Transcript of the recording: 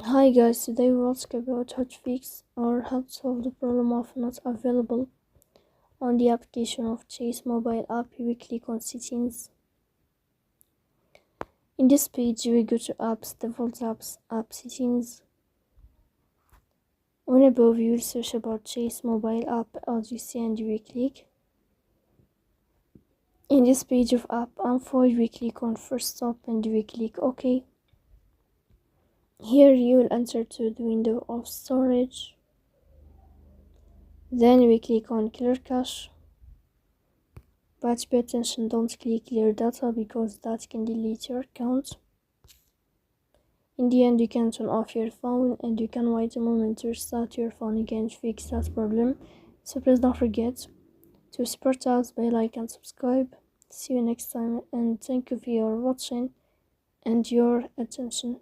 Hi guys, today we'll talk about how to fix or how to solve the problem of not available on the application of Chase mobile app. We click on settings. In this page we go to apps, default apps, app settings. On above you will search about Chase mobile app as you see and we click. In this page of app info we click on first stop and we click OK. Here you will enter to the window of storage. Then we click on clear cache. But pay attention, don't click clear data because that can delete your account. In the end, you can turn off your phone and you can wait a moment to restart your phone again to fix that problem. So please don't forget to support us by like and subscribe. See you next time and thank you for your watching and your attention.